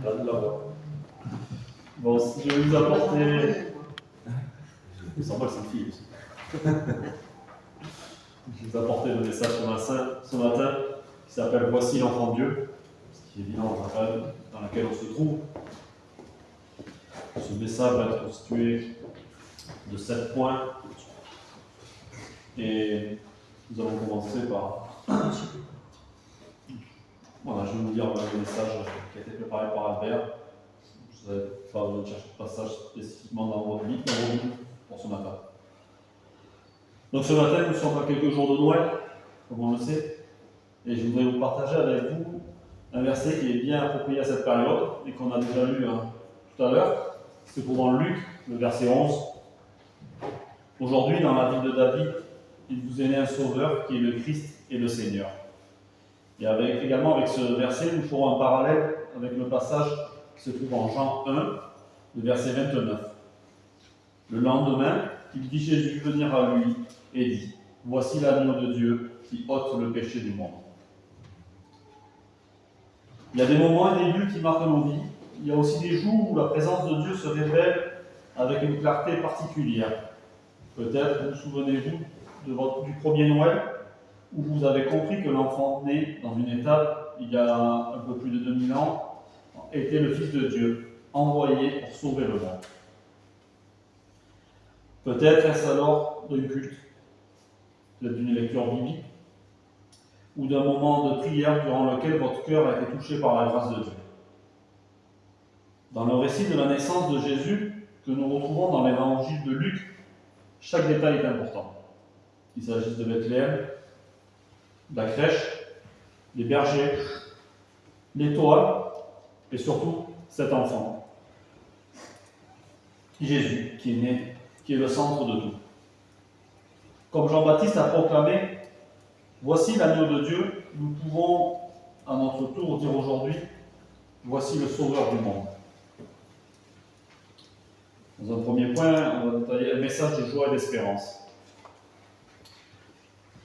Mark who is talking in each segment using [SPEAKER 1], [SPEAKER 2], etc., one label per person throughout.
[SPEAKER 1] Là, de la voix. Bon, je vais vous apporter. Il semble que c'est une fille aussi. Je vais vous apporter le message ce matin qui s'appelle Voici l'enfant de Dieu, ce qui est évident dans la période dans laquelle on se trouve. Ce message va être constitué de 7 points. Et nous allons commencer par. Voilà, je vais vous lire le message qui a été préparé par Albert. Je n'avais pas besoin de chercher le passage spécifiquement dans vos livres pour ce matin. Donc ce matin, nous sommes à quelques jours de Noël, comme on le sait, et je voudrais vous partager avec vous un verset qui est bien approprié à cette période et qu'on a déjà lu tout à l'heure. C'est pour dans Luc, le verset 11. Aujourd'hui, dans la ville de David, il vous est né un sauveur qui est le Christ et le Seigneur. Et également avec ce verset, nous ferons un parallèle avec le passage qui se trouve en Jean 1, le verset 29. Le lendemain, il vit Jésus venir à lui et dit : Voici l'agneau de Dieu qui ôte le péché du monde. Il y a des moments et des lieux qui marquent nos vies. Il y a aussi des jours où la présence de Dieu se révèle avec une clarté particulière. Peut-être vous souvenez-vous du premier Noël, où vous avez compris que l'enfant né dans une étape, il y a un peu plus de 2000 ans, était le Fils de Dieu, envoyé pour sauver le monde. Peut-être est-ce alors d'un culte, peut-être d'une lecture biblique, ou d'un moment de prière durant lequel votre cœur a été touché par la grâce de Dieu. Dans le récit de la naissance de Jésus, que nous retrouvons dans l'évangile de Luc, chaque détail est important. Qu'il s'agisse de Bethléem, de la crèche, des bergers, l'étoile, et surtout cet enfant, Jésus, qui est né, qui est le centre de tout. Comme Jean-Baptiste a proclamé, voici l'agneau de Dieu, nous pouvons à notre tour dire aujourd'hui, voici le sauveur du monde. Dans un premier point, on va détailler un message de joie et d'espérance.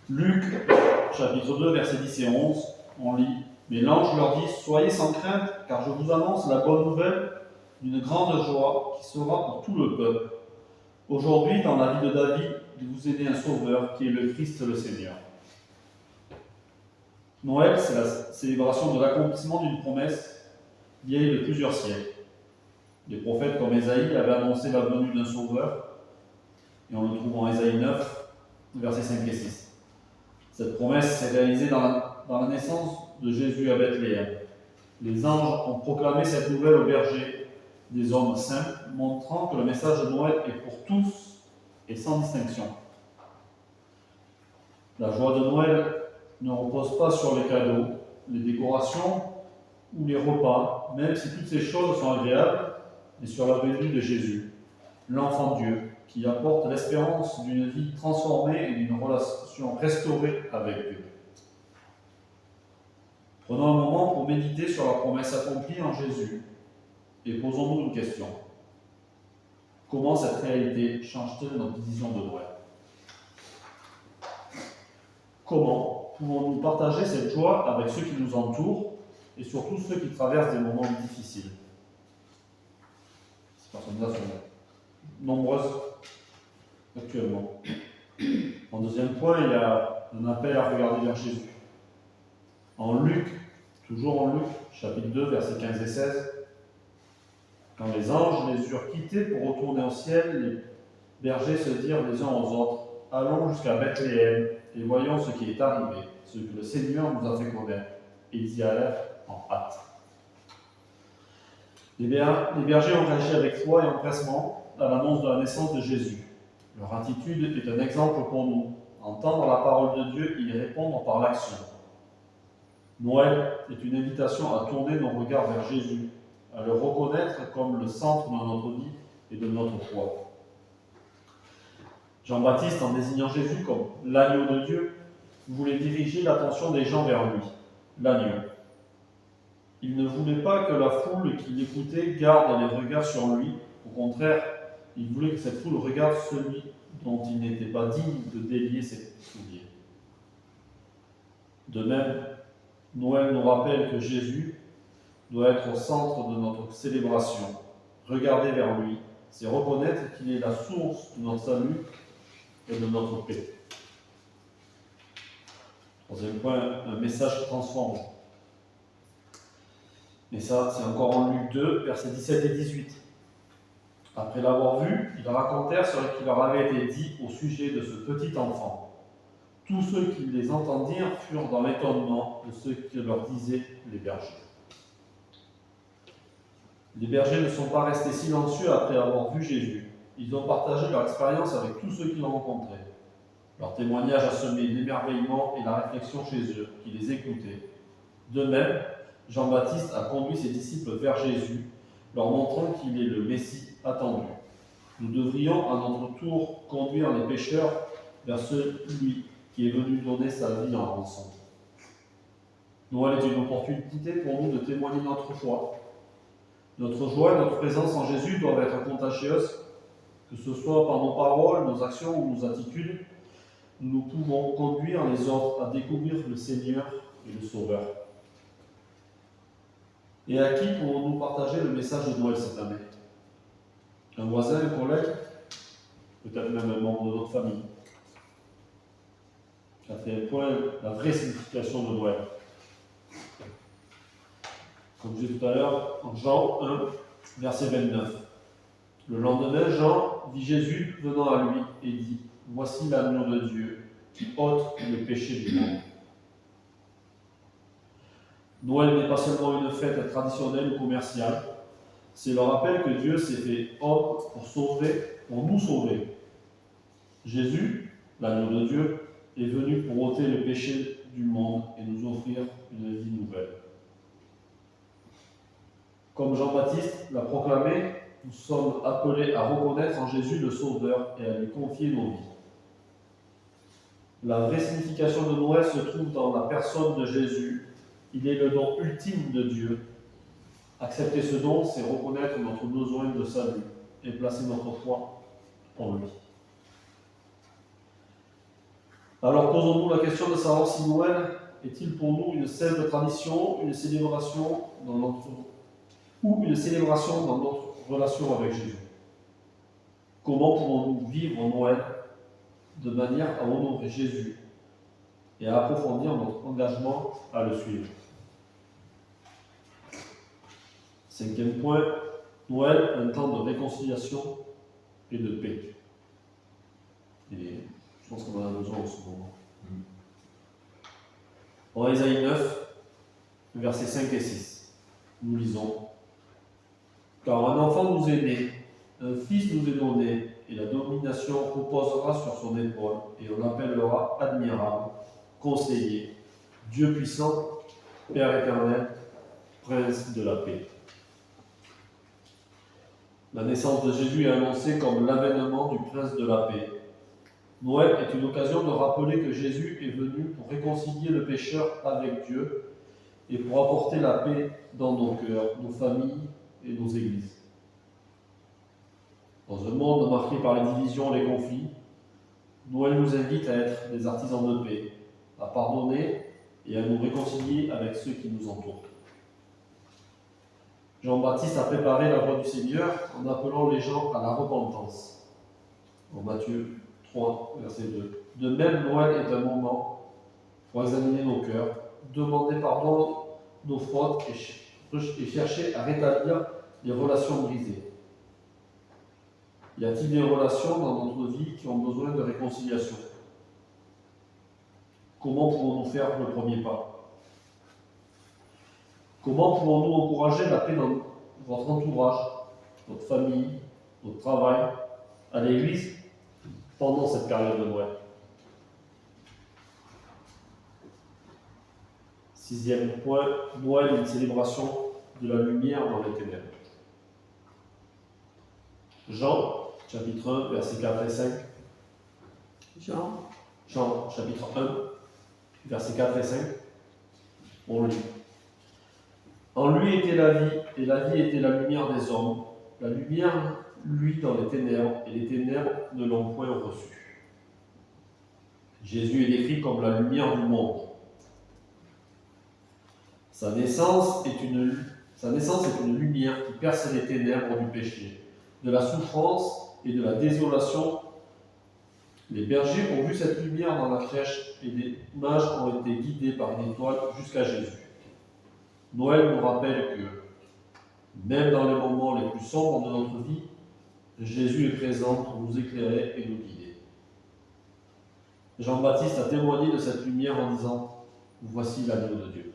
[SPEAKER 1] Luc, chapitre 2, versets 10 et 11, on lit : Mais l'ange leur dit : Soyez sans crainte, car je vous annonce la bonne nouvelle d'une grande joie qui sera pour tout le peuple. Aujourd'hui, dans la vie de David, il vous est né un sauveur qui est le Christ le Seigneur. Noël, c'est la célébration de l'accomplissement d'une promesse vieille de plusieurs siècles. Les prophètes comme Ésaïe avaient annoncé la venue d'un sauveur, et on le trouve en Ésaïe 9, versets 5 et 6. Cette promesse s'est réalisée dans la naissance de Jésus à Bethléem. Les anges ont proclamé cette nouvelle aux bergers, des hommes saints, montrant que le message de Noël est pour tous et sans distinction. La joie de Noël ne repose pas sur les cadeaux, les décorations ou les repas, même si toutes ces choses sont agréables, mais sur la venue de Jésus, l'enfant de Dieu, qui apporte l'espérance d'une vie transformée et d'une relation restaurée avec Dieu. Prenons un moment pour méditer sur la promesse accomplie en Jésus et posons-nous une question. Comment cette réalité change-t-elle notre vision de Noël ? Comment pouvons-nous partager cette joie avec ceux qui nous entourent et surtout ceux qui traversent des moments difficiles ? Ces personnes-là sont nombreuses actuellement. En deuxième point, il y a un appel à regarder vers Jésus. En Luc, toujours en Luc, chapitre 2, versets 15 et 16, quand les anges les eurent quittés pour retourner au ciel, les bergers se dirent les uns aux autres : Allons jusqu'à Bethléem et voyons ce qui est arrivé, ce que le Seigneur nous a fait connaître. Et ils y allèrent en hâte. Les bergers ont réagi avec foi et empressement à l'annonce de la naissance de Jésus. Leur attitude est un exemple pour nous. Entendre la parole de Dieu et y répondre par l'action. Noël est une invitation à tourner nos regards vers Jésus, à le reconnaître comme le centre de notre vie et de notre foi. Jean-Baptiste, en désignant Jésus comme l'agneau de Dieu, voulait diriger l'attention des gens vers lui, l'agneau. Il ne voulait pas que la foule qui l'écoutait garde les regards sur lui. Au contraire, il voulait que cette foule regarde celui dont il n'était pas digne de délier ses souliers. De même, Noël nous rappelle que Jésus, doit être au centre de notre célébration. Regarder vers lui, c'est reconnaître qu'il est la source de notre salut et de notre paix. Troisième point, un message qui transforme. Et ça, c'est encore en Luc 2, versets 17 et 18. Après l'avoir vu, ils racontèrent ce qui leur avait été dit au sujet de ce petit enfant. Tous ceux qui les entendirent furent dans l'étonnement de ce que leur disaient les bergers. Les bergers ne sont pas restés silencieux après avoir vu Jésus. Ils ont partagé leur expérience avec tous ceux qu'ils ont rencontrés. Leur témoignage a semé l'émerveillement et la réflexion chez eux, qui les écoutaient. De même, Jean-Baptiste a conduit ses disciples vers Jésus, leur montrant qu'il est le Messie attendu. Nous devrions à notre tour conduire les pécheurs vers celui qui est venu donner sa vie en rançon. Noël est une opportunité pour nous de témoigner notre foi. Notre joie et notre présence en Jésus doivent être contagieuses, que ce soit par nos paroles, nos actions ou nos attitudes. Nous pouvons conduire les autres à découvrir le Seigneur et le Sauveur. Et à qui pouvons-nous partager le message de Noël cette année? Un voisin, un collègue, peut-être même un membre de notre famille. Quatrième point, la vraie signification de Noël. Comme je disais tout à l'heure, en Jean 1, verset 29. Le lendemain, Jean vit Jésus venant à lui et dit « Voici l'agneau de Dieu qui ôte le péché du monde. » Noël n'est pas seulement une fête traditionnelle ou commerciale, c'est le rappel que Dieu s'est fait homme pour nous sauver. Jésus, l'agneau de Dieu, est venu pour ôter le péché du monde et nous offrir une vie nouvelle. Comme Jean-Baptiste l'a proclamé, nous sommes appelés à reconnaître en Jésus le Sauveur et à lui confier nos vies. La vraie signification de Noël se trouve dans la personne de Jésus. Il est le don ultime de Dieu. Accepter ce don, c'est reconnaître notre besoin de salut et placer notre foi en lui. Alors posons-nous la question de savoir si Noël est-il pour nous une simple tradition, une célébration dans notre relation avec Jésus. Comment pouvons-nous vivre Noël de manière à honorer Jésus et à approfondir notre engagement à le suivre? Cinquième point, Noël, un temps de réconciliation et de paix. Et je pense qu'on en a besoin en ce moment. En Ésaïe 9, versets 5 et 6, nous lisons « Car un enfant nous est né, un fils nous est donné, et la domination reposera sur son épaule, et on l'appellera admirable, conseiller, Dieu puissant, Père éternel, Prince de la paix. » La naissance de Jésus est annoncée comme l'avènement du Prince de la paix. Noël est une occasion de rappeler que Jésus est venu pour réconcilier le pécheur avec Dieu et pour apporter la paix dans nos cœurs, nos familles et nos églises. Dans un monde marqué par les divisions et les conflits, Noël nous invite à être des artisans de paix, à pardonner et à nous réconcilier avec ceux qui nous entourent. Jean-Baptiste a préparé la voie du Seigneur en appelant les gens à la repentance. En Matthieu 3, verset 2. De même, Noël est un moment pour examiner nos cœurs, demander pardon de nos fautes et chercher à rétablir les relations brisées. Y a-t-il des relations dans notre vie qui ont besoin de réconciliation? Comment pouvons-nous faire le premier pas? Comment pouvons-nous encourager la paix dans votre entourage, votre famille, votre travail, à l'église, pendant cette période de Noël? Sixième point, Noël est une célébration de la lumière dans les ténèbres. Jean, chapitre 1, versets 4 et 5. Jean, chapitre 1, versets 4 et 5. On lit. En lui était la vie, et la vie était la lumière des hommes. La lumière, lui, dans les ténèbres, et les ténèbres ne l'ont point reçu. Jésus est décrit comme la lumière du monde. Sa naissance est une Sa naissance est une lumière qui perce les ténèbres du péché, de la souffrance et de la désolation. Les bergers ont vu cette lumière dans la crèche et les mages ont été guidés par une étoile jusqu'à Jésus. Noël nous rappelle que, même dans les moments les plus sombres de notre vie, Jésus est présent pour nous éclairer et nous guider. Jean-Baptiste a témoigné de cette lumière en disant « Voici l'agneau de Dieu ».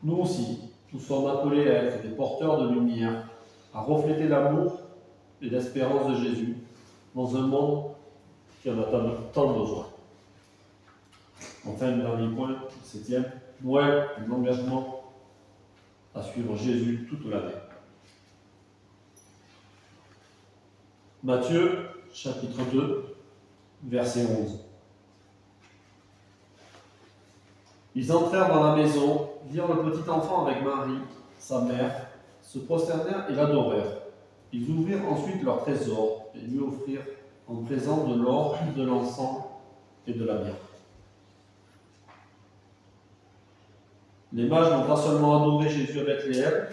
[SPEAKER 1] Nous aussi, nous sommes appelés à être des porteurs de lumière, à refléter l'amour et l'espérance de Jésus dans un monde qui en a tant besoin. Enfin, le dernier point, le 7e, Noël, un engagement à suivre Jésus toute l'année. Matthieu, chapitre 2, verset 11. Ils entrèrent dans la maison, virent le petit enfant avec Marie, sa mère, se prosternèrent et l'adorèrent. Ils ouvrirent ensuite leur trésor et lui offrirent en présent de l'or, de l'encens et de la myrrhe. Les mages n'ont pas seulement adoré Jésus avec les lèvres,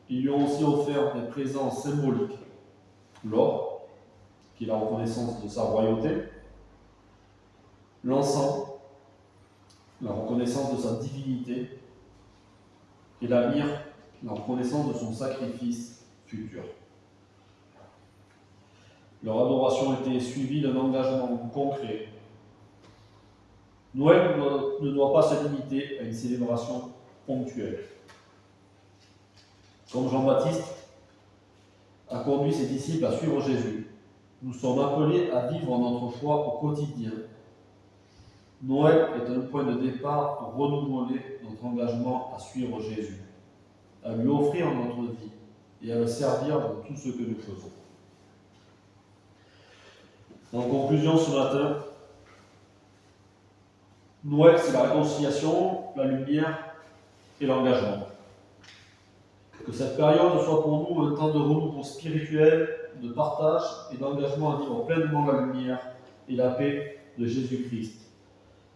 [SPEAKER 1] ils lui ont aussi offert des présents symboliques. L'or, qui est la reconnaissance de sa royauté, l'encens, la reconnaissance de sa divinité, et la myrrhe, la reconnaissance de son sacrifice futur. Leur adoration était suivie d'un engagement concret. Noël ne doit pas se limiter à une célébration ponctuelle. Comme Jean-Baptiste a conduit ses disciples à suivre Jésus, nous sommes appelés à vivre notre foi au quotidien. Noël est un point de départ pour renouveler notre engagement à suivre Jésus, à lui offrir notre vie et à le servir dans tout ce que nous faisons. En conclusion ce matin, Noël, c'est la réconciliation, la lumière et l'engagement. Que cette période soit pour nous un temps de renouveau spirituel, de partage et d'engagement à vivre pleinement la lumière et la paix de Jésus-Christ.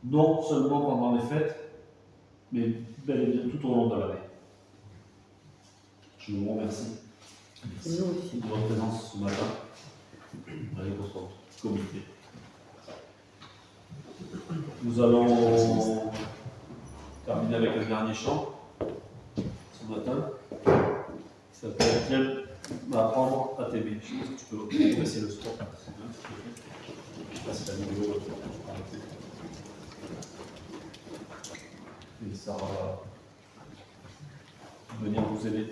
[SPEAKER 1] Non seulement pendant les fêtes, mais bel et bien tout au long de l'année. Je vous remercie de votre présence ce matin avec votre comité. Nous allons terminer avec le dernier chant ce matin. Ça s'appelle « Viens m'apprendre à t'aimer ». Je pense que tu peux passer le sport. Je sais pas si la vidéo va arrêter. Et ça va venir vous aider.